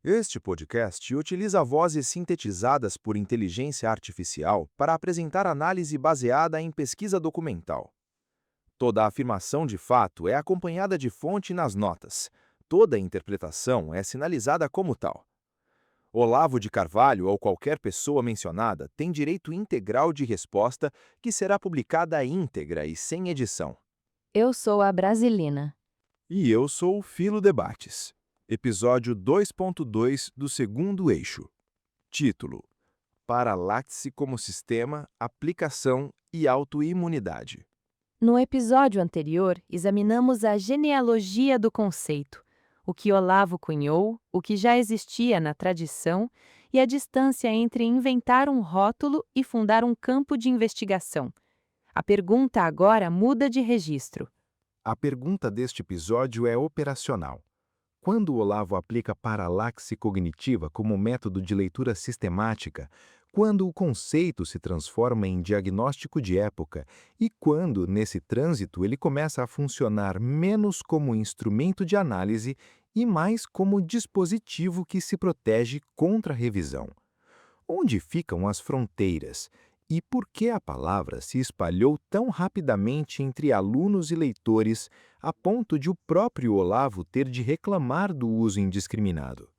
Este podcast utiliza vozes sintetizadas por inteligência artificial para apresentar análise baseada em pesquisa documental. Toda afirmação de fato é acompanhada de fonte nas notas. Toda interpretação é sinalizada como tal. Olavo de Carvalho ou qualquer pessoa mencionada tem direito integral de resposta que será publicada íntegra e sem edição. Eu sou a Brasilina. E eu sou o Filo Debates. Episódio 2.2 do segundo eixo. Título: Paralaxe como sistema, aplicação e autoimunidade. No episódio anterior, examinamos a genealogia do conceito, o que Olavo cunhou, o que já existia na tradição e a distância entre inventar um rótulo e fundar um campo de investigação. A pergunta agora muda de registro. A pergunta deste episódio é operacional. Quando o Olavo aplica paralaxe cognitiva como método de leitura sistemática, quando o conceito se transforma em diagnóstico de época e quando, nesse trânsito, ele começa a funcionar menos como instrumento de análise e mais como dispositivo que se protege contra a revisão. Onde ficam as fronteiras? E por que a palavra se espalhou tão rapidamente entre alunos e leitores, a ponto de o próprio Olavo ter de reclamar do uso indiscriminado?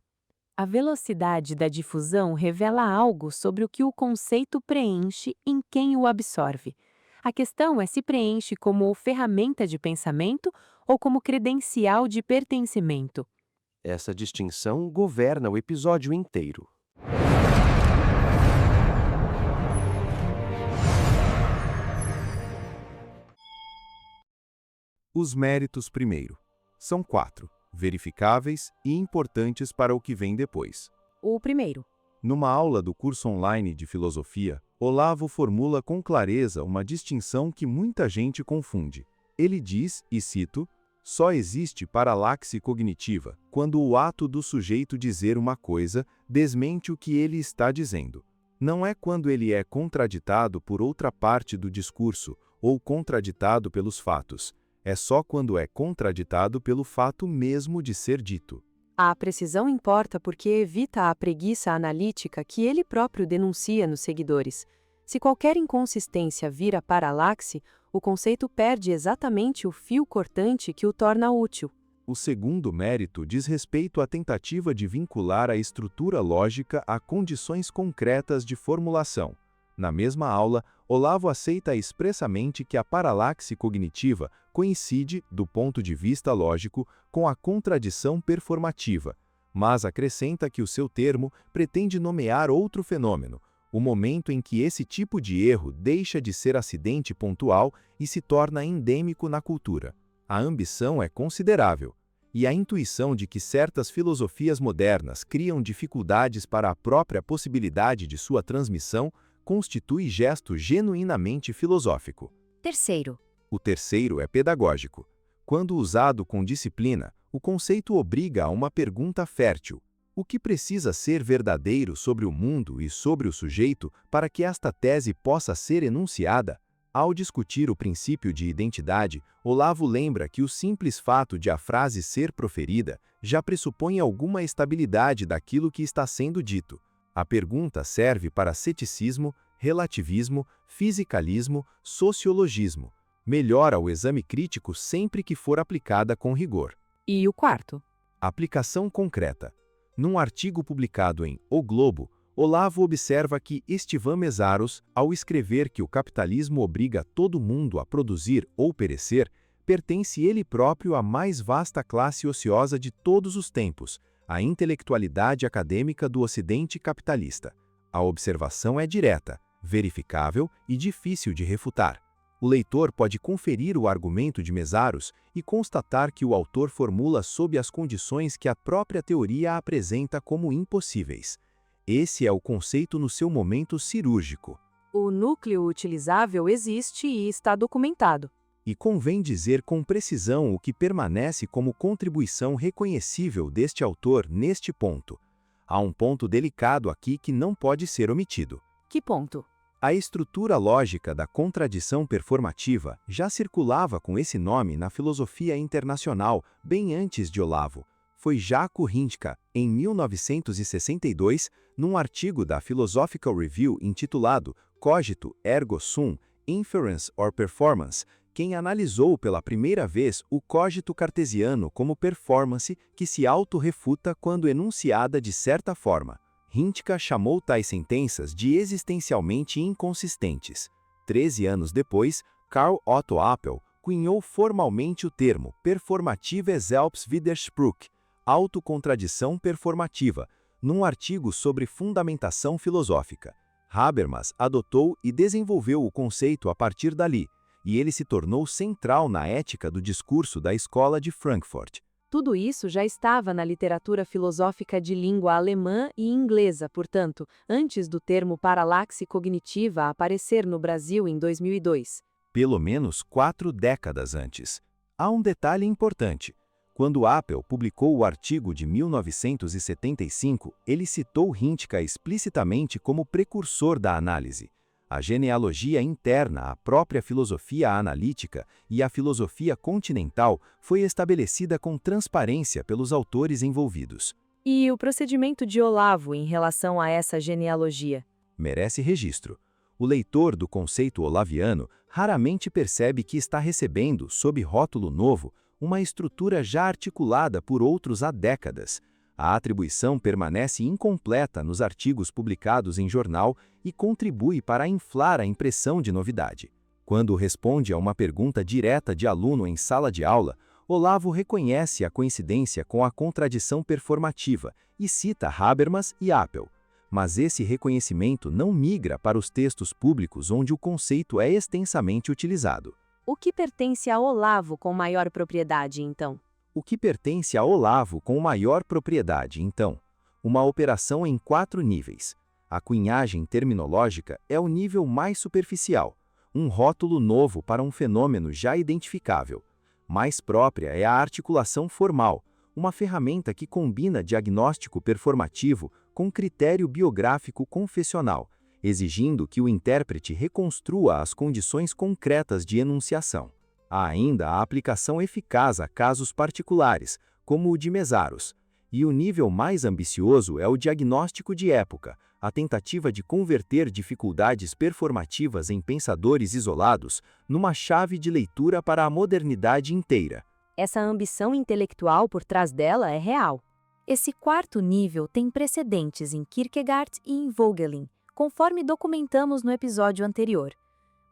A velocidade da difusão revela algo sobre o que o conceito preenche em quem o absorve. A questão é se preenche como ferramenta de pensamento ou como credencial de pertencimento. Essa distinção governa o episódio inteiro. Os méritos primeiro. São 4, verificáveis e importantes para o que vem depois. O primeiro. Numa aula do curso online de filosofia, Olavo formula com clareza uma distinção que muita gente confunde. Ele diz, e cito, só existe paralaxe cognitiva quando o ato do sujeito dizer uma coisa desmente o que ele está dizendo. Não é quando ele é contraditado por outra parte do discurso ou contraditado pelos fatos. É só quando é contraditado pelo fato mesmo de ser dito. A precisão importa porque evita a preguiça analítica que ele próprio denuncia nos seguidores. Se qualquer inconsistência vira paralaxe, o conceito perde exatamente o fio cortante que o torna útil. O segundo mérito diz respeito à tentativa de vincular a estrutura lógica a condições concretas de formulação. Na mesma aula, Olavo aceita expressamente que a paralaxe cognitiva coincide, do ponto de vista lógico, com a contradição performativa, mas acrescenta que o seu termo pretende nomear outro fenômeno, o momento em que esse tipo de erro deixa de ser acidente pontual e se torna endêmico na cultura. A ambição é considerável, e a intuição de que certas filosofias modernas criam dificuldades para a própria possibilidade de sua transmissão constitui gesto genuinamente filosófico. Terceiro. O terceiro é pedagógico. Quando usado com disciplina, o conceito obriga a uma pergunta fértil. O que precisa ser verdadeiro sobre o mundo e sobre o sujeito para que esta tese possa ser enunciada? Ao discutir o princípio de identidade, Olavo lembra que o simples fato de a frase ser proferida já pressupõe alguma estabilidade daquilo que está sendo dito. A pergunta serve para ceticismo, relativismo, fisicalismo, sociologismo. Melhora o exame crítico sempre que for aplicada com rigor. E o quarto? Aplicação concreta. Num artigo publicado em O Globo, Olavo observa que Estivan Meszaros, ao escrever que o capitalismo obriga todo mundo a produzir ou perecer, pertence ele próprio à mais vasta classe ociosa de todos os tempos, a intelectualidade acadêmica do Ocidente capitalista. A observação é direta, verificável e difícil de refutar. O leitor pode conferir o argumento de Meszaros e constatar que o autor formula sob as condições que a própria teoria apresenta como impossíveis. Esse é o conceito no seu momento cirúrgico. O núcleo utilizável existe e está documentado. E convém dizer com precisão o que permanece como contribuição reconhecível deste autor neste ponto. Há um ponto delicado aqui que não pode ser omitido. Que ponto? A estrutura lógica da contradição performativa já circulava com esse nome na filosofia internacional bem antes de Olavo. foi Jaco Hintka, em 1962, num artigo da Philosophical Review intitulado Cogito ergo sum, Inference or Performance, quem analisou pela primeira vez o cogito cartesiano como performance que se autorrefuta quando enunciada de certa forma. Hintka chamou tais sentenças de existencialmente inconsistentes. 13 anos depois, Karl Otto Appel cunhou formalmente o termo Performative Selbstwiderspruch, autocontradição performativa, num artigo sobre fundamentação filosófica. Habermas adotou e desenvolveu o conceito a partir dali, e ele se tornou central na ética do discurso da Escola de Frankfurt. Tudo isso já estava na literatura filosófica de língua alemã e inglesa, portanto, antes do termo paralaxe cognitiva aparecer no Brasil em 2002. Pelo menos 4 décadas antes. Há um detalhe importante. Quando Appel publicou o artigo de 1975, ele citou Hintka explicitamente como precursor da análise. A genealogia interna à própria filosofia analítica e à filosofia continental foi estabelecida com transparência pelos autores envolvidos. E o procedimento de Olavo em relação a essa genealogia? Merece registro. O leitor do conceito olaviano raramente percebe que está recebendo, sob rótulo novo, uma estrutura já articulada por outros há décadas. A atribuição permanece incompleta nos artigos publicados em jornal e contribui para inflar a impressão de novidade. Quando responde a uma pergunta direta de aluno em sala de aula, Olavo reconhece a coincidência com a contradição performativa e cita Habermas e Appel. Mas esse reconhecimento não migra para os textos públicos onde o conceito é extensamente utilizado. O que pertence a Olavo com maior propriedade, então? O que pertence a Olavo com maior propriedade, então? Uma operação em 4 níveis. A cunhagem terminológica é o nível mais superficial, um rótulo novo para um fenômeno já identificável. Mais própria é a articulação formal, uma ferramenta que combina diagnóstico performativo com critério biográfico confessional, exigindo que o intérprete reconstrua as condições concretas de enunciação. Há ainda a aplicação eficaz a casos particulares, como o de Mesaros. E o nível mais ambicioso é o diagnóstico de época, a tentativa de converter dificuldades performativas em pensadores isolados numa chave de leitura para a modernidade inteira. Essa ambição intelectual por trás dela é real. Esse quarto nível tem precedentes em Kierkegaard e em Vogelin, conforme documentamos no episódio anterior.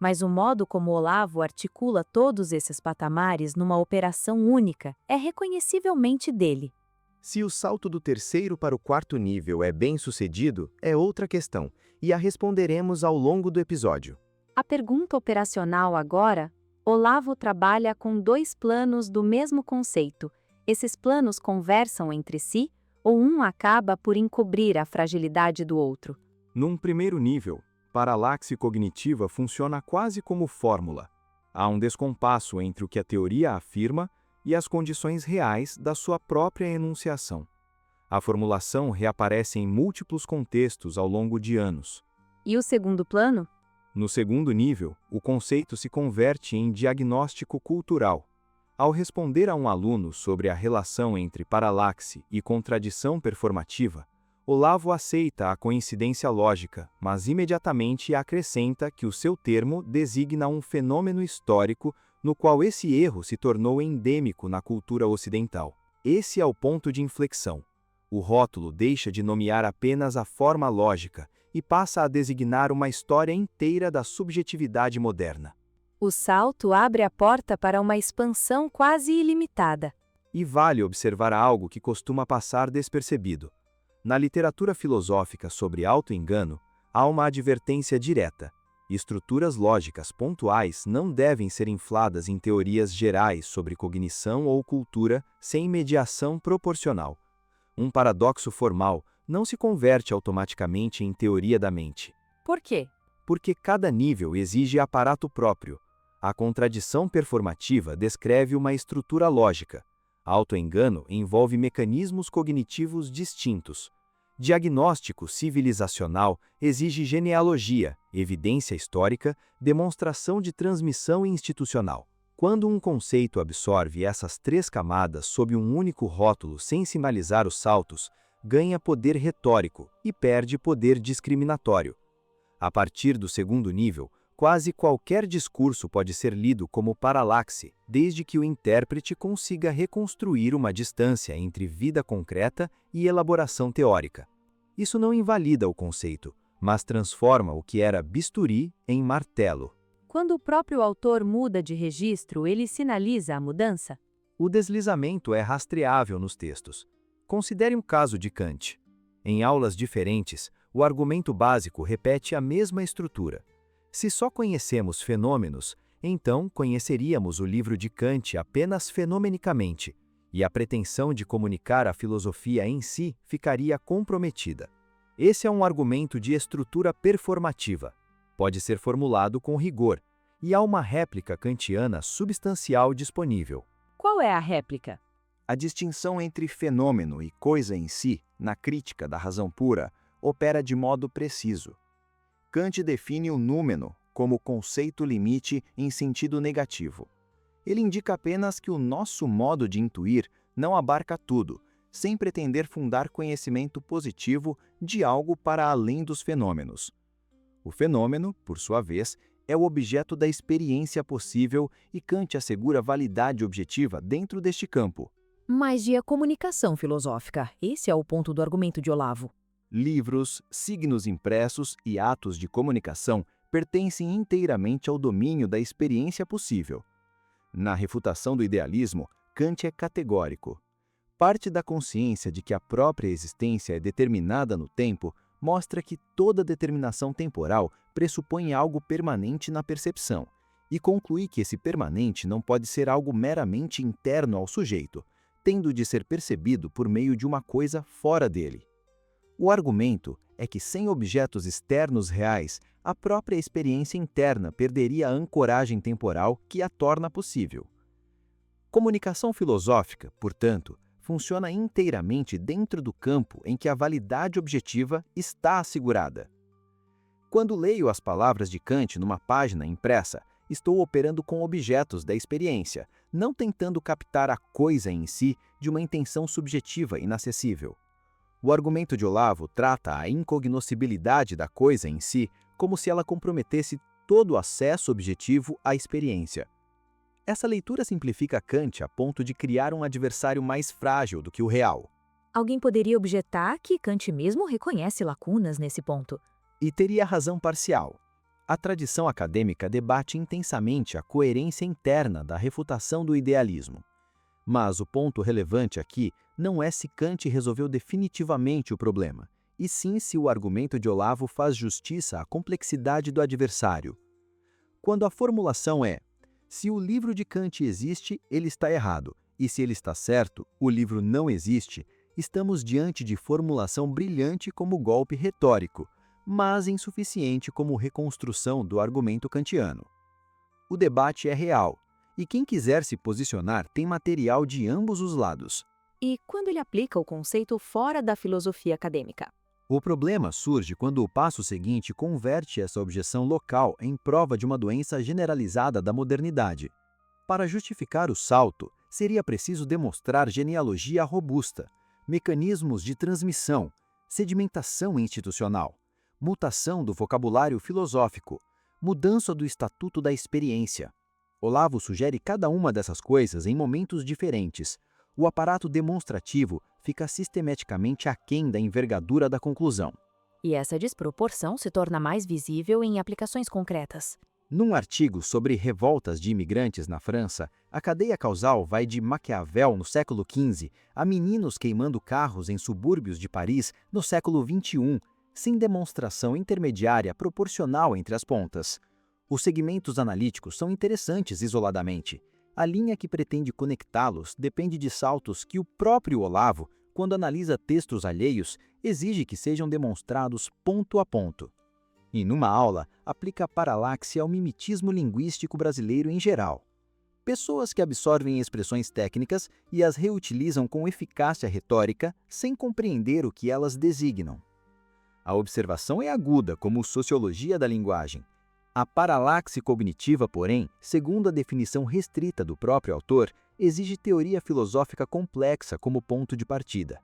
Mas o modo como Olavo articula todos esses patamares numa operação única é reconhecivelmente dele. Se o salto do terceiro para o quarto nível é bem sucedido, é outra questão, e a responderemos ao longo do episódio. A pergunta operacional agora: Olavo trabalha com 2 planos do mesmo conceito. Esses planos conversam entre si, ou um acaba por encobrir a fragilidade do outro? Num primeiro nível, paralaxe cognitiva funciona quase como fórmula. Há um descompasso entre o que a teoria afirma e as condições reais da sua própria enunciação. A formulação reaparece em múltiplos contextos ao longo de anos. E o segundo plano? No segundo nível, o conceito se converte em diagnóstico cultural. Ao responder a um aluno sobre a relação entre paralaxe e contradição performativa, Olavo aceita a coincidência lógica, mas imediatamente acrescenta que o seu termo designa um fenômeno histórico no qual esse erro se tornou endêmico na cultura ocidental. Esse é o ponto de inflexão. O rótulo deixa de nomear apenas a forma lógica e passa a designar uma história inteira da subjetividade moderna. O salto abre a porta para uma expansão quase ilimitada. E vale observar algo que costuma passar despercebido. Na literatura filosófica sobre auto-engano, há uma advertência direta. Estruturas lógicas pontuais não devem ser infladas em teorias gerais sobre cognição ou cultura sem mediação proporcional. Um paradoxo formal não se converte automaticamente em teoria da mente. Por quê? Porque cada nível exige aparato próprio. A contradição performativa descreve uma estrutura lógica. Auto-engano envolve mecanismos cognitivos distintos. Diagnóstico civilizacional exige genealogia, evidência histórica, demonstração de transmissão institucional. Quando um conceito absorve essas três camadas sob um único rótulo sem sinalizar os saltos, ganha poder retórico e perde poder discriminatório. A partir do segundo nível, quase qualquer discurso pode ser lido como paralaxe, desde que o intérprete consiga reconstruir uma distância entre vida concreta e elaboração teórica. Isso não invalida o conceito, mas transforma o que era bisturi em martelo. Quando o próprio autor muda de registro, ele sinaliza a mudança? O deslizamento é rastreável nos textos. Considere um caso de Kant. Em aulas diferentes, o argumento básico repete a mesma estrutura. Se só conhecemos fenômenos, então conheceríamos o livro de Kant apenas fenomenicamente, e a pretensão de comunicar a filosofia em si ficaria comprometida. Esse é um argumento de estrutura performativa. Pode ser formulado com rigor, e há uma réplica kantiana substancial disponível. Qual é a réplica? A distinção entre fenômeno e coisa em si, na crítica da razão pura, opera de modo preciso. Kant define o númeno como conceito limite em sentido negativo. Ele indica apenas que o nosso modo de intuir não abarca tudo, sem pretender fundar conhecimento positivo de algo para além dos fenômenos. O fenômeno, por sua vez, é o objeto da experiência possível e Kant assegura validade objetiva dentro deste campo. Mas e a comunicação filosófica? Esse é o ponto do argumento de Olavo. Livros, signos impressos e atos de comunicação pertencem inteiramente ao domínio da experiência possível. Na refutação do idealismo, Kant é categórico. Parte da consciência de que a própria existência é determinada no tempo mostra que toda determinação temporal pressupõe algo permanente na percepção, e conclui que esse permanente não pode ser algo meramente interno ao sujeito, tendo de ser percebido por meio de uma coisa fora dele. O argumento é que sem objetos externos reais, a própria experiência interna perderia a ancoragem temporal que a torna possível. Comunicação filosófica, portanto, funciona inteiramente dentro do campo em que a validade objetiva está assegurada. Quando leio as palavras de Kant numa página impressa, estou operando com objetos da experiência, não tentando captar a coisa em si de uma intenção subjetiva inacessível. O argumento de Olavo trata a incognoscibilidade da coisa em si como se ela comprometesse todo o acesso objetivo à experiência. Essa leitura simplifica Kant a ponto de criar um adversário mais frágil do que o real. Alguém poderia objetar que Kant mesmo reconhece lacunas nesse ponto. E teria razão parcial. A tradição acadêmica debate intensamente a coerência interna da refutação do idealismo. Mas o ponto relevante aqui não é se Kant resolveu definitivamente o problema, e sim se o argumento de Olavo faz justiça à complexidade do adversário. Quando a formulação é: se o livro de Kant existe, ele está errado, e se ele está certo, o livro não existe, estamos diante de formulação brilhante como golpe retórico, mas insuficiente como reconstrução do argumento kantiano. O debate é real, e quem quiser se posicionar tem material de ambos os lados. E quando ele aplica o conceito fora da filosofia acadêmica? O problema surge quando o passo seguinte converte essa objeção local em prova de uma doença generalizada da modernidade. Para justificar o salto, seria preciso demonstrar genealogia robusta, mecanismos de transmissão, sedimentação institucional, mutação do vocabulário filosófico, mudança do estatuto da experiência. Olavo sugere cada uma dessas coisas em momentos diferentes. O aparato demonstrativo fica sistematicamente aquém da envergadura da conclusão. E essa desproporção se torna mais visível em aplicações concretas. Num artigo sobre revoltas de imigrantes na França, a cadeia causal vai de Maquiavel no século XV a meninos queimando carros em subúrbios de Paris no século XXI, sem demonstração intermediária proporcional entre as pontas. Os segmentos analíticos são interessantes isoladamente. A linha que pretende conectá-los depende de saltos que o próprio Olavo, quando analisa textos alheios, exige que sejam demonstrados ponto a ponto. E numa aula, aplica a paralaxe ao mimetismo linguístico brasileiro em geral. Pessoas que absorvem expressões técnicas e as reutilizam com eficácia retórica sem compreender o que elas designam. A observação é aguda como sociologia da linguagem. A paralaxe cognitiva, porém, segundo a definição restrita do próprio autor, exige teoria filosófica complexa como ponto de partida.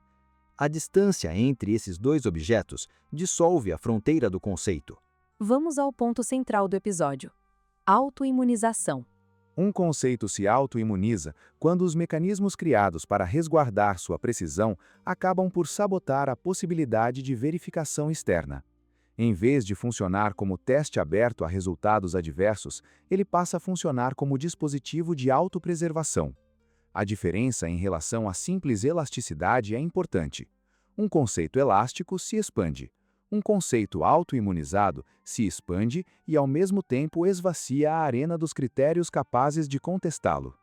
A distância entre esses dois objetos dissolve a fronteira do conceito. Vamos ao ponto central do episódio: autoimunização. Um conceito se autoimuniza quando os mecanismos criados para resguardar sua precisão acabam por sabotar a possibilidade de verificação externa. Em vez de funcionar como teste aberto a resultados adversos, ele passa a funcionar como dispositivo de autopreservação. A diferença em relação à simples elasticidade é importante. Um conceito elástico se expande. Um conceito autoimunizado se expande e, ao mesmo tempo, esvazia a arena dos critérios capazes de contestá-lo.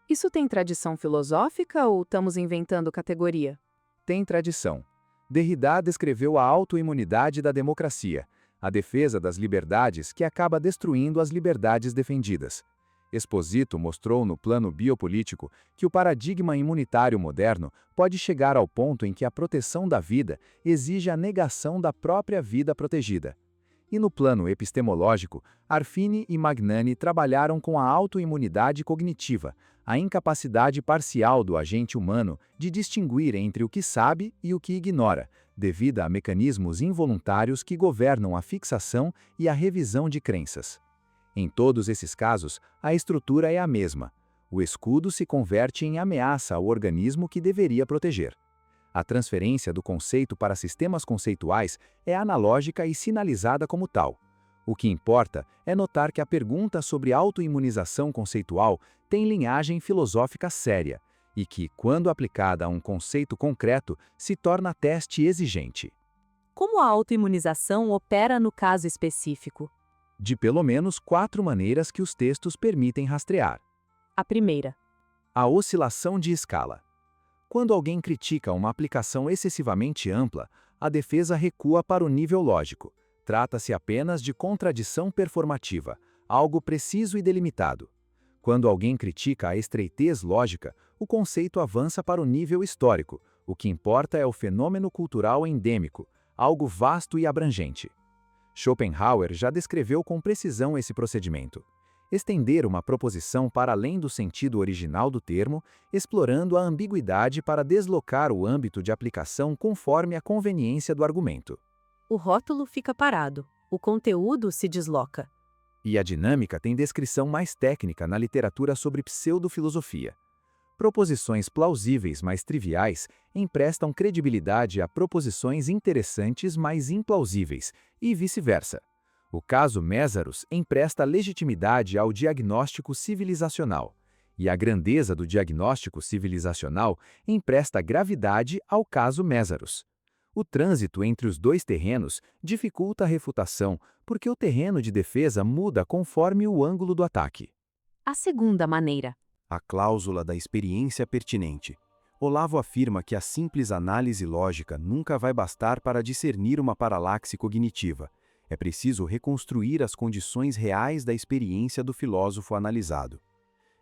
Isso tem tradição filosófica ou estamos inventando categoria? Tem tradição. Derrida descreveu a autoimunidade da democracia, a defesa das liberdades que acaba destruindo as liberdades defendidas. Esposito mostrou no plano biopolítico que o paradigma imunitário moderno pode chegar ao ponto em que a proteção da vida exige a negação da própria vida protegida. E no plano epistemológico, Arfini e Magnani trabalharam com a autoimunidade cognitiva, a incapacidade parcial do agente humano de distinguir entre o que sabe e o que ignora, devido a mecanismos involuntários que governam a fixação e a revisão de crenças. Em todos esses casos, a estrutura é a mesma. O escudo se converte em ameaça ao organismo que deveria proteger. A transferência do conceito para sistemas conceituais é analógica e sinalizada como tal. O que importa é notar que a pergunta sobre autoimunização conceitual tem linhagem filosófica séria e que, quando aplicada a um conceito concreto, se torna teste exigente. Como a autoimunização opera no caso específico? De pelo menos 4 maneiras que os textos permitem rastrear. A primeira: A oscilação de escala. Quando alguém critica uma aplicação excessivamente ampla, a defesa recua para o nível lógico. Trata-se apenas de contradição performativa, algo preciso e delimitado. Quando alguém critica a estreitez lógica, o conceito avança para o nível histórico. O que importa é o fenômeno cultural endêmico, algo vasto e abrangente. Schopenhauer já descreveu com precisão esse procedimento. Estender uma proposição para além do sentido original do termo, explorando a ambiguidade para deslocar o âmbito de aplicação conforme a conveniência do argumento. o rótulo fica parado, o conteúdo se desloca. E a dinâmica tem descrição mais técnica na literatura sobre pseudofilosofia. Proposições plausíveis mais triviais emprestam credibilidade a proposições interessantes mais implausíveis, e vice-versa. O caso Mésaros empresta legitimidade ao diagnóstico civilizacional, e a grandeza do diagnóstico civilizacional empresta gravidade ao caso Mésaros. O trânsito entre os dois terrenos dificulta a refutação, porque o terreno de defesa muda conforme o ângulo do ataque. A segunda maneira: A cláusula da experiência pertinente. Olavo afirma que a simples análise lógica nunca vai bastar para discernir uma paralaxe cognitiva. É preciso reconstruir as condições reais da experiência do filósofo analisado.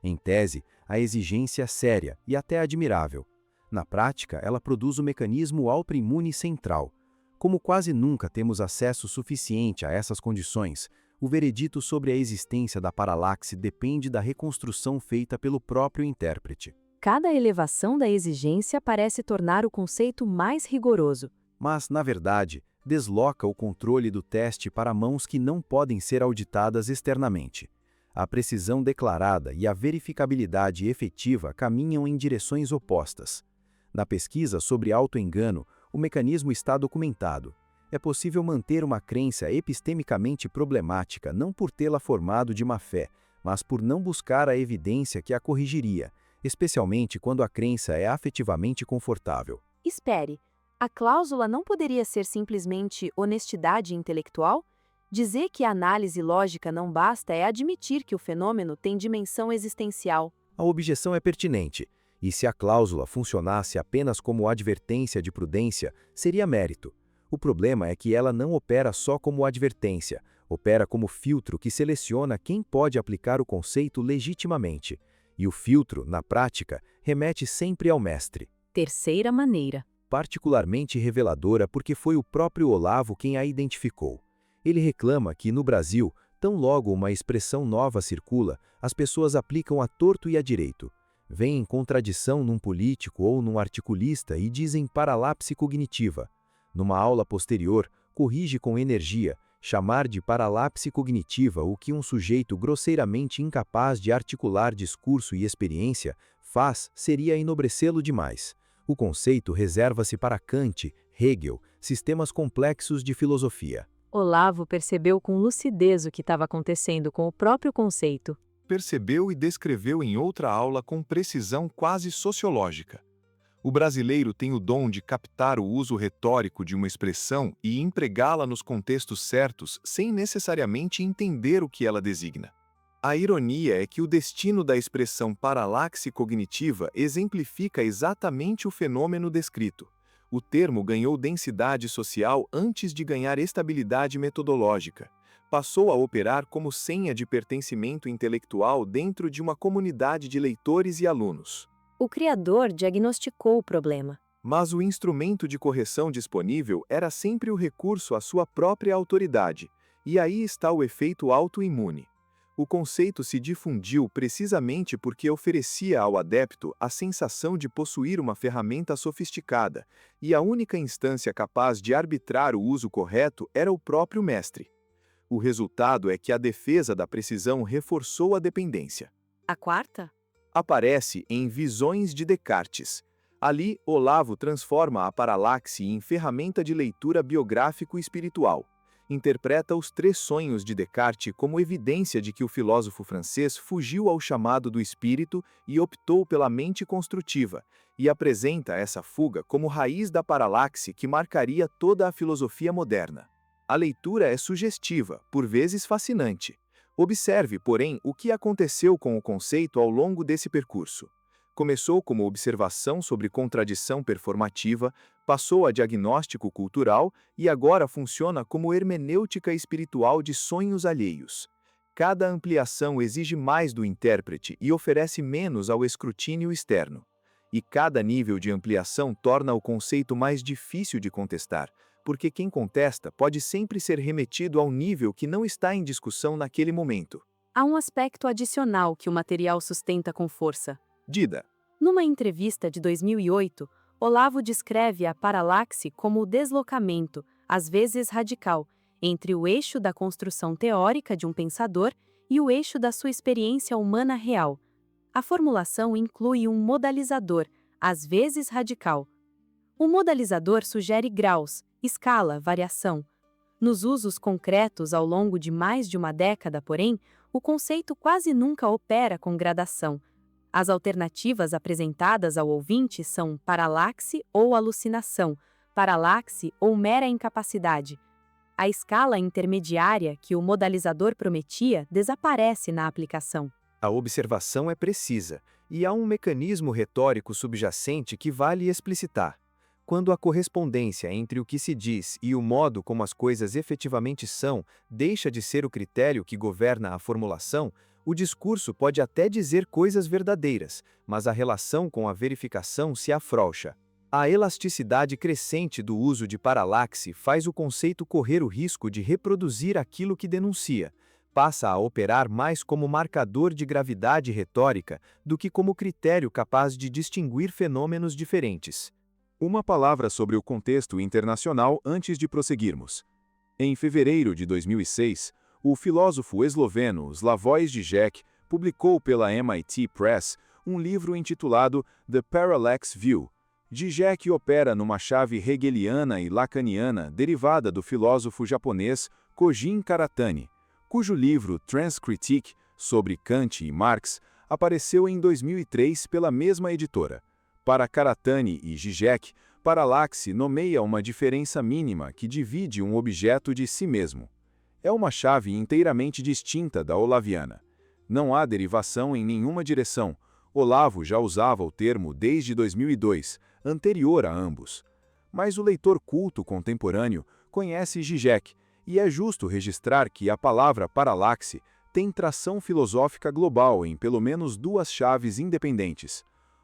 Em tese, a exigência é séria e até admirável. Na prática, ela produz o mecanismo autoimune central. Como quase nunca temos acesso suficiente a essas condições, o veredito sobre a existência da paralaxe depende da reconstrução feita pelo próprio intérprete. cada elevação da exigência parece tornar o conceito mais rigoroso. Mas, na verdade, desloca o controle do teste para mãos que não podem ser auditadas externamente. A precisão declarada e a verificabilidade efetiva caminham em direções opostas. Na pesquisa sobre autoengano, o mecanismo está documentado. É possível manter uma crença epistemicamente problemática não por tê-la formado de má fé, mas por não buscar a evidência que a corrigiria, especialmente quando a crença é afetivamente confortável. Espere, a cláusula não poderia ser simplesmente honestidade intelectual? Dizer que a análise lógica não basta é admitir que o fenômeno tem dimensão existencial. A objeção é pertinente, e se a cláusula funcionasse apenas como advertência de prudência, seria mérito. O problema é que ela não opera só como advertência, opera como filtro que seleciona quem pode aplicar o conceito legitimamente. E o filtro, na prática, remete sempre ao mestre. Terceira maneira: Particularmente reveladora porque foi o próprio Olavo quem a identificou. Ele reclama que, no Brasil, Tão logo uma expressão nova circula, as pessoas aplicam a torto e a direito. Veem contradição num político ou num articulista e dizem paralapse cognitiva. Numa aula posterior, corrige com energia, chamar de paralapse cognitiva o que um sujeito grosseiramente incapaz de articular discurso e experiência faz seria enobrecê-lo demais. O conceito reserva-se para Kant, Hegel, sistemas complexos de filosofia. Olavo percebeu com lucidez o que estava acontecendo com o próprio conceito. Percebeu e descreveu em outra aula com precisão quase sociológica. O brasileiro tem o dom de captar o uso retórico de uma expressão e empregá-la nos contextos certos sem necessariamente entender o que ela designa. A ironia é que o destino da expressão paralaxe cognitiva exemplifica exatamente o fenômeno descrito. O termo ganhou densidade social antes de ganhar estabilidade metodológica. Passou a operar como senha de pertencimento intelectual dentro de uma comunidade de leitores e alunos. O criador diagnosticou o problema. Mas o instrumento de correção disponível era sempre o recurso à sua própria autoridade, e aí está o efeito autoimune. O conceito se difundiu precisamente porque oferecia ao adepto a sensação de possuir uma ferramenta sofisticada, e a única instância capaz de arbitrar o uso correto era o próprio mestre. O resultado é que a defesa da precisão reforçou a dependência. A quarta? Aparece em Visões de Descartes. Ali, Olavo transforma a paralaxe em ferramenta de leitura biográfico-espiritual. Interpreta os 3 sonhos de Descartes como evidência de que o filósofo francês fugiu ao chamado do espírito e optou pela mente construtiva, e apresenta essa fuga como raiz da paralaxe que marcaria toda a filosofia moderna. A leitura é sugestiva, por vezes fascinante. Observe, porém, o que aconteceu com o conceito ao longo desse percurso. Começou como observação sobre contradição performativa, passou a diagnóstico cultural e agora funciona como hermenêutica espiritual de sonhos alheios. Cada ampliação exige mais do intérprete e oferece menos ao escrutínio externo. E cada nível de ampliação torna o conceito mais difícil de contestar, porque quem contesta pode sempre ser remetido ao nível que não está em discussão naquele momento. Há um aspecto adicional que o material sustenta com força. Dida. Numa entrevista de 2008, Olavo descreve a paralaxe como o deslocamento, às vezes radical, entre o eixo da construção teórica de um pensador e o eixo da sua experiência humana real. A formulação inclui um modalizador, às vezes radical. O modalizador sugere graus, escala, variação. Nos usos concretos ao longo de mais de uma década, porém, o conceito quase nunca opera com gradação. As alternativas apresentadas ao ouvinte são paralaxe ou alucinação, paralaxe ou mera incapacidade. A escala intermediária que o modalizador prometia desaparece na aplicação. A observação é precisa, e há um mecanismo retórico subjacente que vale explicitar. Quando a correspondência entre o que se diz e o modo como as coisas efetivamente são deixa de ser o critério que governa a formulação, o discurso pode até dizer coisas verdadeiras, mas a relação com a verificação se afrouxa. A elasticidade crescente do uso de paralaxe faz o conceito correr o risco de reproduzir aquilo que denuncia. Passa a operar mais como marcador de gravidade retórica do que como critério capaz de distinguir fenômenos diferentes. Uma palavra sobre o contexto internacional antes de prosseguirmos. Em fevereiro de 2006, o filósofo esloveno Slavoj Žižek publicou pela MIT Press um livro intitulado The Parallax View. Žižek opera numa chave hegeliana e lacaniana derivada do filósofo japonês Kojin Karatani, cujo livro Transcritique, sobre Kant e Marx, apareceu em 2003 pela mesma editora. Para Karatani e Žižek, paralaxe nomeia uma diferença mínima que divide um objeto de si mesmo. É uma chave inteiramente distinta da olaviana. Não há derivação em nenhuma direção. Olavo já usava o termo desde 2002, anterior a ambos. Mas o leitor culto contemporâneo conhece Žižek, e é justo registrar que a palavra paralaxe tem tração filosófica global em pelo menos 2 chaves independentes.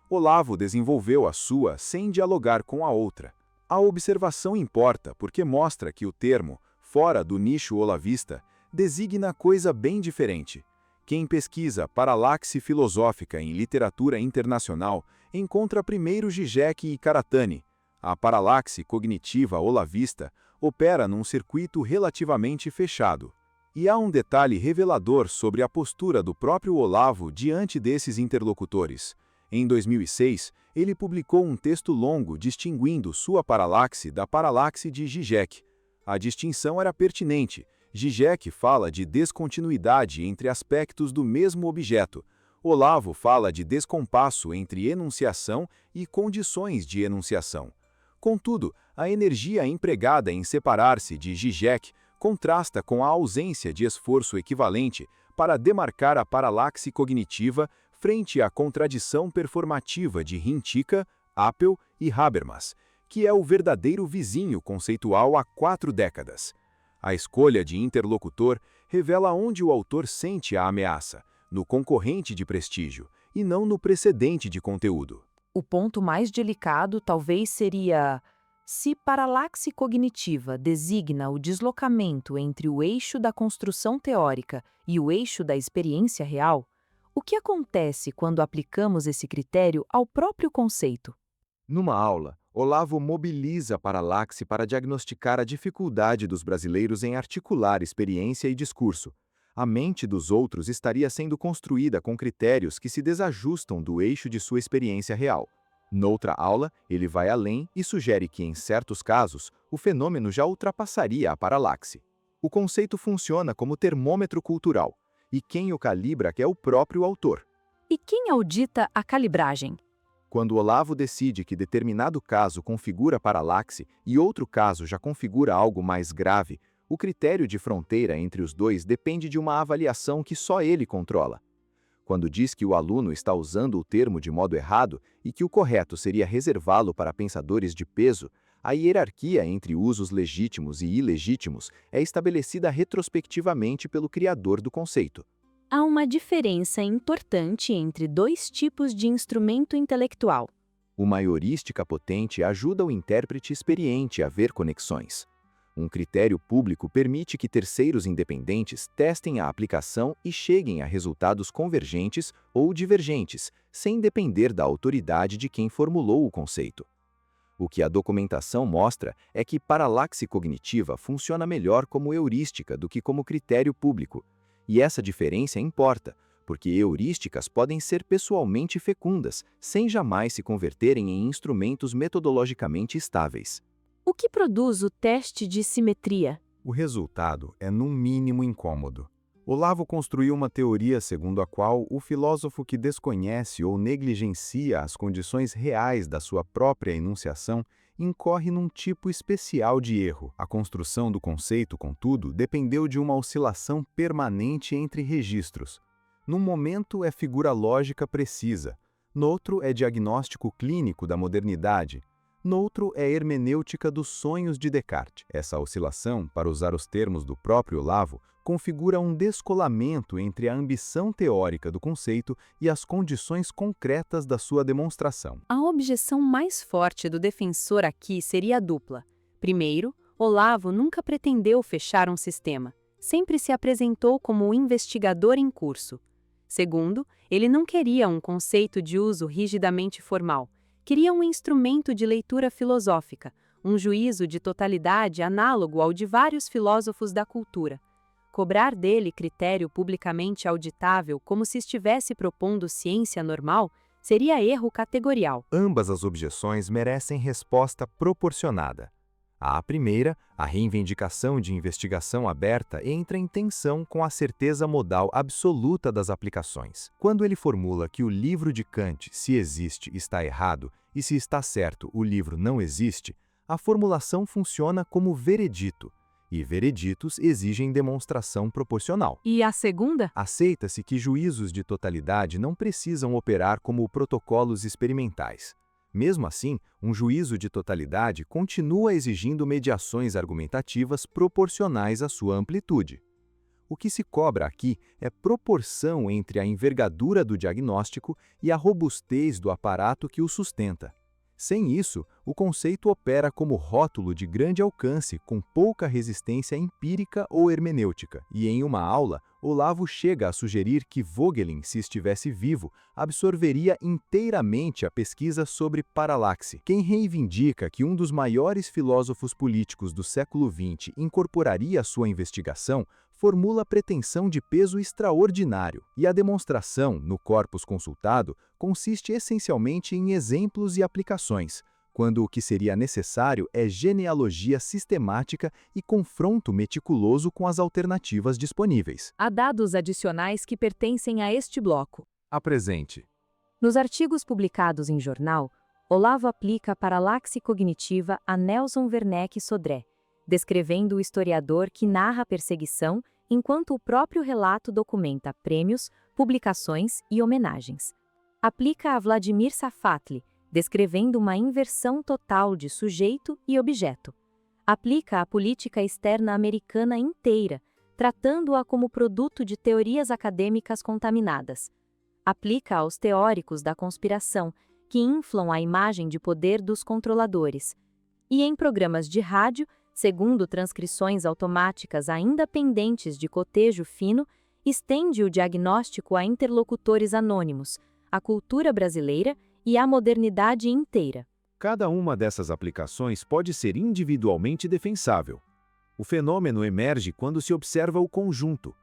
Olavo desenvolveu a sua sem dialogar com a outra. A observação importa porque mostra que o termo, fora do nicho olavista, designa coisa bem diferente. Quem pesquisa paralaxe filosófica em literatura internacional encontra primeiro Zizek e Karatani. A paralaxe cognitiva olavista opera num circuito relativamente fechado. E há um detalhe revelador sobre a postura do próprio Olavo diante desses interlocutores. Em 2006, ele publicou um texto longo distinguindo sua paralaxe da paralaxe de Zizek. A distinção era pertinente. Zizek fala de descontinuidade entre aspectos do mesmo objeto. Olavo fala de descompasso entre enunciação e condições de enunciação. Contudo, a energia empregada em separar-se de Zizek contrasta com a ausência de esforço equivalente para demarcar a paralaxe cognitiva frente à contradição performativa de Hintikka, Appel e Habermas, que é o verdadeiro vizinho conceitual há 4 décadas. A escolha de interlocutor revela onde o autor sente a ameaça, no concorrente de prestígio, e não no precedente de conteúdo. O ponto mais delicado talvez seria: se paralaxe cognitiva designa o deslocamento entre o eixo da construção teórica e o eixo da experiência real, o que acontece quando aplicamos esse critério ao próprio conceito? Numa aula, Olavo mobiliza a paralaxe para diagnosticar a dificuldade dos brasileiros em articular experiência e discurso. A mente dos outros estaria sendo construída com critérios que se desajustam do eixo de sua experiência real. Noutra aula, ele vai além e sugere que, em certos casos, o fenômeno já ultrapassaria a paralaxe. O conceito funciona como termômetro cultural, e quem o calibra é o próprio autor. E quem audita a calibragem? Quando Olavo decide que determinado caso configura paralaxe e outro caso já configura algo mais grave, o critério de fronteira entre os dois depende de uma avaliação que só ele controla. Quando diz que o aluno está usando o termo de modo errado e que o correto seria reservá-lo para pensadores de peso, a hierarquia entre usos legítimos e ilegítimos é estabelecida retrospectivamente pelo criador do conceito. Há uma diferença importante entre 2 tipos de instrumento intelectual. Uma heurística potente ajuda o intérprete experiente a ver conexões. Um critério público permite que terceiros independentes testem a aplicação e cheguem a resultados convergentes ou divergentes, sem depender da autoridade de quem formulou o conceito. O que a documentação mostra é que paralaxe cognitiva funciona melhor como heurística do que como critério público. E essa diferença importa, porque heurísticas podem ser pessoalmente fecundas, sem jamais se converterem em instrumentos metodologicamente estáveis. O que produz o teste de simetria? O resultado é, no mínimo, incômodo. Olavo construiu uma teoria segundo a qual o filósofo que desconhece ou negligencia as condições reais da sua própria enunciação incorre num tipo especial de erro. A construção do conceito, contudo, dependeu de uma oscilação permanente entre registros. Num momento é figura lógica precisa, noutro é diagnóstico clínico da modernidade, noutro é hermenêutica dos sonhos de Descartes. Essa oscilação, para usar os termos do próprio Olavo, configura um descolamento entre a ambição teórica do conceito e as condições concretas da sua demonstração. A objeção mais forte do defensor aqui seria a dupla. Primeiro, Olavo nunca pretendeu fechar um sistema. Sempre se apresentou como um investigador em curso. Segundo, ele não queria um conceito de uso rigidamente formal. Queria um instrumento de leitura filosófica, um juízo de totalidade análogo ao de vários filósofos da cultura. Cobrar dele critério publicamente auditável como se estivesse propondo ciência normal seria erro categorial. Ambas as objeções merecem resposta proporcionada. A primeira, a reivindicação de investigação aberta, entra em tensão com a certeza modal absoluta das aplicações. Quando ele formula que o livro de Kant, se existe, está errado, e se está certo, o livro não existe, a formulação funciona como veredito, e vereditos exigem demonstração proporcional. E a segunda? Aceita-se que juízos de totalidade não precisam operar como protocolos experimentais. Mesmo assim, um juízo de totalidade continua exigindo mediações argumentativas proporcionais à sua amplitude. O que se cobra aqui é proporção entre a envergadura do diagnóstico e a robustez do aparato que o sustenta. Sem isso, o conceito opera como rótulo de grande alcance, com pouca resistência empírica ou hermenêutica. E em uma aula, Olavo chega a sugerir que Vogelin, se estivesse vivo, absorveria inteiramente a pesquisa sobre paralaxe. Quem reivindica que um dos maiores filósofos políticos do século XX incorporaria a sua investigação, formula pretensão de peso extraordinário, e a demonstração, no corpus consultado, consiste essencialmente em exemplos e aplicações, quando o que seria necessário é genealogia sistemática e confronto meticuloso com as alternativas disponíveis. Há dados adicionais que pertencem a este bloco. Apresente. Nos artigos publicados em jornal, Olavo aplica a paralaxe cognitiva a Nelson Werneck Sodré, descrevendo o historiador que narra a perseguição, enquanto o próprio relato documenta prêmios, publicações e homenagens. Aplica a Vladimir Safatli, descrevendo uma inversão total de sujeito e objeto. Aplica à política externa americana inteira, tratando-a como produto de teorias acadêmicas contaminadas. Aplica aos teóricos da conspiração, que inflam a imagem de poder dos controladores. E em programas de rádio, segundo transcrições automáticas ainda pendentes de cotejo fino, estende o diagnóstico a interlocutores anônimos, a cultura brasileira e a modernidade inteira. Cada uma dessas aplicações pode ser individualmente defensável. O fenômeno emerge quando se observa o conjunto.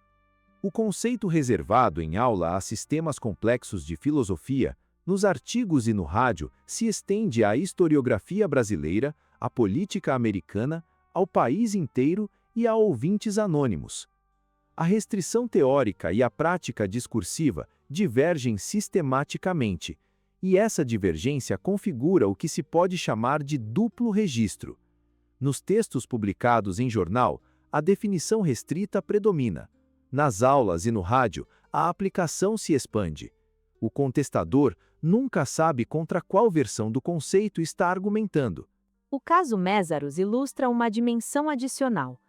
O conceito reservado em aula a sistemas complexos de filosofia, nos artigos e no rádio, se estende à historiografia brasileira, à política americana, ao país inteiro e a ouvintes anônimos. A restrição teórica e a prática discursiva divergem sistematicamente, e essa divergência configura o que se pode chamar de duplo registro. Nos textos publicados em jornal, a definição restrita predomina. Nas aulas e no rádio, a aplicação se expande. O contestador nunca sabe contra qual versão do conceito está argumentando. O caso Mésaros ilustra uma dimensão adicional.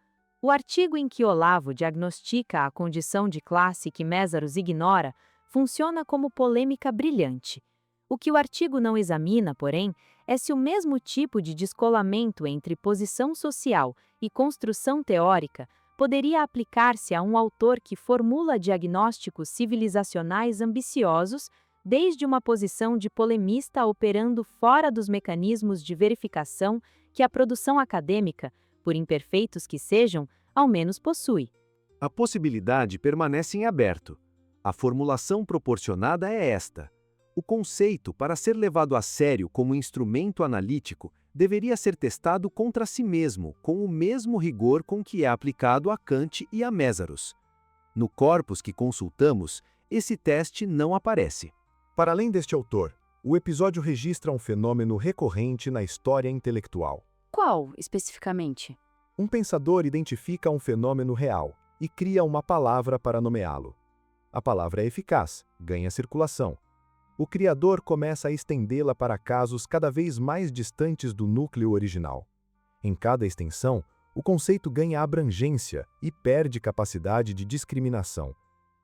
O artigo em que Olavo diagnostica a condição de classe que Mésaros ignora funciona como polêmica brilhante. O que o artigo não examina, porém, é se o mesmo tipo de descolamento entre posição social e construção teórica poderia aplicar-se a um autor que formula diagnósticos civilizacionais ambiciosos desde uma posição de polemista operando fora dos mecanismos de verificação que a produção acadêmica, por imperfeitos que sejam, ao menos possui. A possibilidade permanece em aberto. A formulação proporcionada é esta. O conceito, para ser levado a sério como instrumento analítico, deveria ser testado contra si mesmo, com o mesmo rigor com que é aplicado a Kant e a Mésaros. No corpus que consultamos, esse teste não aparece. Para além deste autor, o episódio registra um fenômeno recorrente na história intelectual. Qual, especificamente? Um pensador identifica um fenômeno real e cria uma palavra para nomeá-lo. A palavra é eficaz, ganha circulação. O criador começa a estendê-la para casos cada vez mais distantes do núcleo original. Em cada extensão, o conceito ganha abrangência e perde capacidade de discriminação.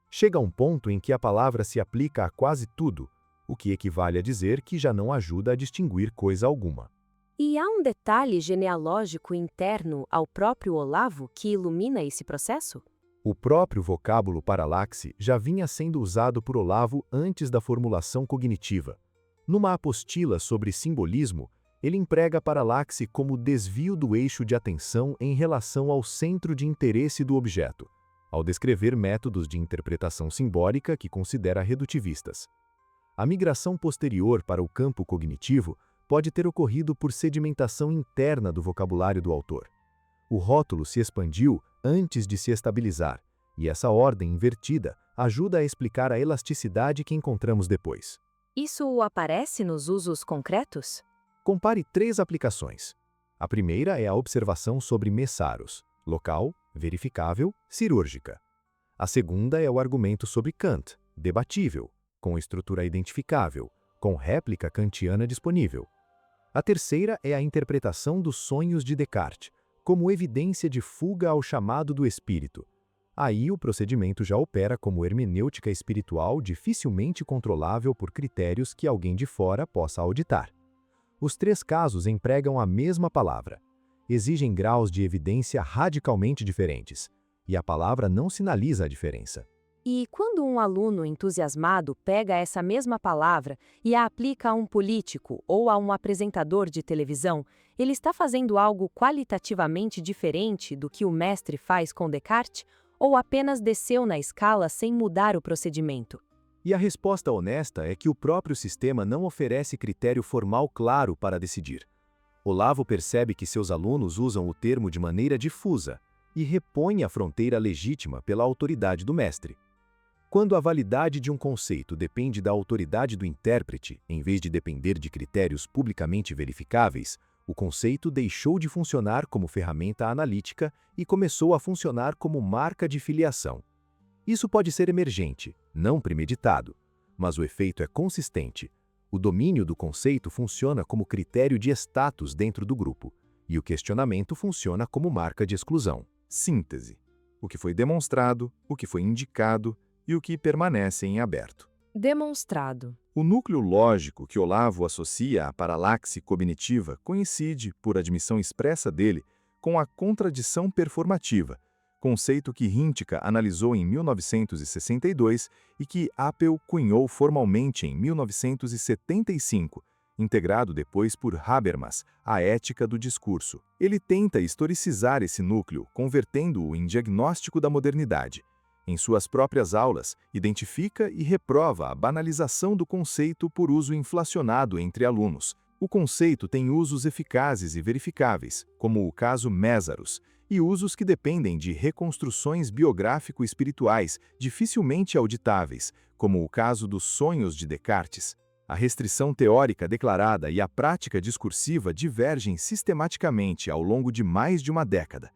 Chega a um ponto em que a palavra se aplica a quase tudo, o que equivale a dizer que já não ajuda a distinguir coisa alguma. E há um detalhe genealógico interno ao próprio Olavo que ilumina esse processo? O próprio vocábulo paralaxe já vinha sendo usado por Olavo antes da formulação cognitiva. Numa apostila sobre simbolismo, ele emprega a paralaxe como desvio do eixo de atenção em relação ao centro de interesse do objeto, ao descrever métodos de interpretação simbólica que considera redutivistas. A migração posterior para o campo cognitivo pode ter ocorrido por sedimentação interna do vocabulário do autor. O rótulo se expandiu antes de se estabilizar, e essa ordem invertida ajuda a explicar a elasticidade que encontramos depois. Isso aparece nos usos concretos? Compare 3 aplicações. A primeira é a observação sobre Mésaros, local, verificável, cirúrgica. A segunda é o argumento sobre Kant, debatível, com estrutura identificável, com réplica kantiana disponível. A terceira é a interpretação dos sonhos de Descartes, como evidência de fuga ao chamado do espírito. Aí o procedimento já opera como hermenêutica espiritual dificilmente controlável por critérios que alguém de fora possa auditar. Os 3 casos empregam a mesma palavra. Exigem graus de evidência radicalmente diferentes, e a palavra não sinaliza a diferença. E quando um aluno entusiasmado pega essa mesma palavra e a aplica a um político ou a um apresentador de televisão, ele está fazendo algo qualitativamente diferente do que o mestre faz com Descartes, ou apenas desceu na escala sem mudar o procedimento? E a resposta honesta é que o próprio sistema não oferece critério formal claro para decidir. Olavo percebe que seus alunos usam o termo de maneira difusa e repõe a fronteira legítima pela autoridade do mestre. Quando a validade de um conceito depende da autoridade do intérprete, em vez de depender de critérios publicamente verificáveis, o conceito deixou de funcionar como ferramenta analítica e começou a funcionar como marca de filiação. Isso pode ser emergente, não premeditado, mas o efeito é consistente. O domínio do conceito funciona como critério de status dentro do grupo, e o questionamento funciona como marca de exclusão. Síntese: o que foi demonstrado, o que foi indicado e o que permanece em aberto. Demonstrado. O núcleo lógico que Olavo associa à paralaxe cognitiva coincide, por admissão expressa dele, com a contradição performativa, conceito que Hintica analisou em 1962 e que Apel cunhou formalmente em 1975, integrado depois por Habermas, a ética do discurso. Ele tenta historicizar esse núcleo, convertendo-o em diagnóstico da modernidade. Em suas próprias aulas, identifica e reprova a banalização do conceito por uso inflacionado entre alunos. O conceito tem usos eficazes e verificáveis, como o caso Mésaros, e usos que dependem de reconstruções biográfico-espirituais dificilmente auditáveis, como o caso dos sonhos de Descartes. A restrição teórica declarada e a prática discursiva divergem sistematicamente ao longo de mais de uma década.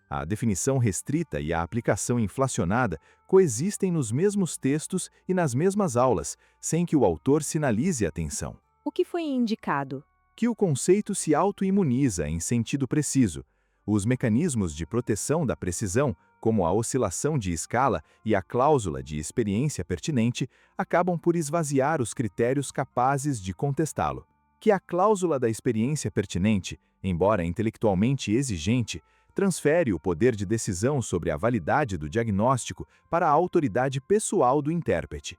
A definição restrita e a aplicação inflacionada coexistem nos mesmos textos e nas mesmas aulas, sem que o autor sinalize atenção. O que foi indicado? Que o conceito se autoimuniza em sentido preciso. Os mecanismos de proteção da precisão, como a oscilação de escala e a cláusula de experiência pertinente, acabam por esvaziar os critérios capazes de contestá-lo. Que a cláusula da experiência pertinente, embora intelectualmente exigente, transfere o poder de decisão sobre a validade do diagnóstico para a autoridade pessoal do intérprete.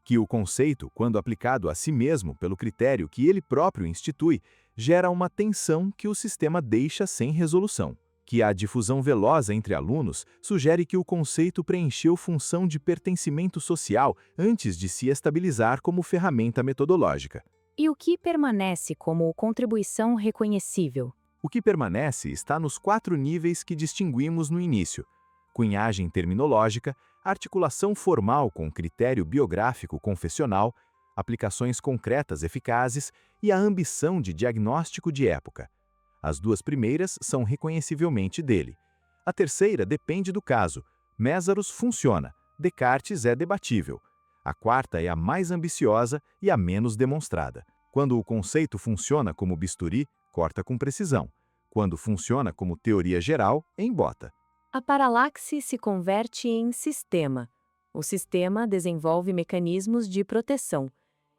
Que o conceito, quando aplicado a si mesmo pelo critério que ele próprio institui, gera uma tensão que o sistema deixa sem resolução. Que a difusão veloz entre alunos sugere que o conceito preencheu função de pertencimento social antes de se estabilizar como ferramenta metodológica. E o que permanece como contribuição reconhecível? O que permanece está nos 4 níveis que distinguimos no início: cunhagem terminológica, articulação formal com critério biográfico confessional, aplicações concretas eficazes e a ambição de diagnóstico de época. As 2 primeiras são reconhecivelmente dele. A terceira depende do caso. Mésaros funciona, Descartes é debatível. A quarta é a mais ambiciosa e a menos demonstrada. Quando o conceito funciona como bisturi, corta com precisão. Quando funciona como teoria geral, embota. A paralaxe se converte em sistema. O sistema desenvolve mecanismos de proteção.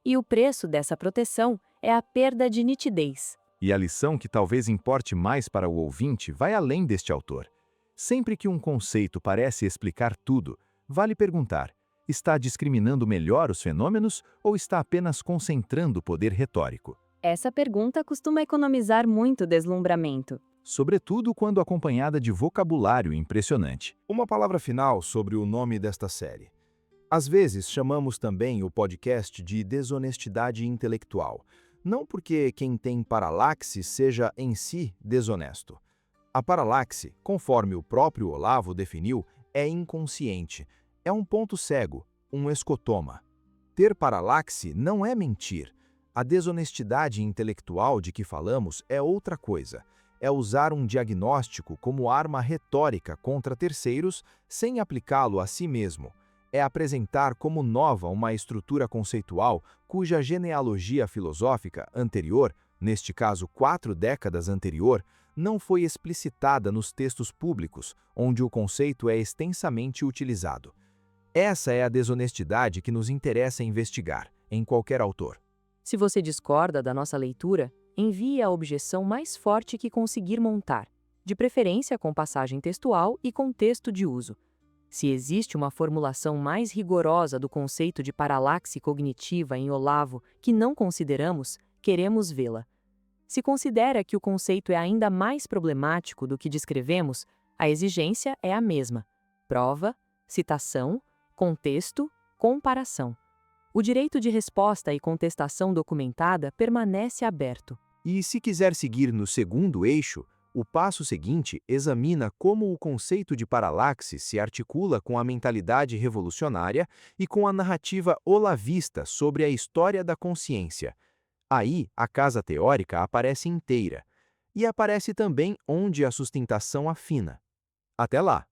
E o preço dessa proteção é a perda de nitidez. E a lição que talvez importe mais para o ouvinte vai além deste autor. Sempre que um conceito parece explicar tudo, vale perguntar: está discriminando melhor os fenômenos ou está apenas concentrando o poder retórico? Essa pergunta costuma economizar muito deslumbramento. Sobretudo quando acompanhada de vocabulário impressionante. Uma palavra final sobre o nome desta série. Às vezes chamamos também o podcast de desonestidade intelectual, não porque quem tem paralaxe seja em si desonesto. A paralaxe, conforme o próprio Olavo definiu, é inconsciente, é um ponto cego, um escotoma. Ter paralaxe não é mentir. A desonestidade intelectual de que falamos é outra coisa. É usar um diagnóstico como arma retórica contra terceiros sem aplicá-lo a si mesmo. É apresentar como nova uma estrutura conceitual cuja genealogia filosófica anterior, neste caso 4 décadas anterior, não foi explicitada nos textos públicos, onde o conceito é extensamente utilizado. Essa é a desonestidade que nos interessa investigar, em qualquer autor. Se você discorda da nossa leitura, envie a objeção mais forte que conseguir montar, de preferência com passagem textual e contexto de uso. Se existe uma formulação mais rigorosa do conceito de paralaxe cognitiva em Olavo que não consideramos, queremos vê-la. Se considera que o conceito é ainda mais problemático do que descrevemos, a exigência é a mesma: prova, citação, contexto, comparação. O direito de resposta e contestação documentada permanece aberto. E se quiser seguir no segundo eixo, o passo seguinte examina como o conceito de paralaxe se articula com a mentalidade revolucionária e com a narrativa olavista sobre a história da consciência. Aí, a casa teórica aparece inteira. E aparece também onde a sustentação afina. Até lá!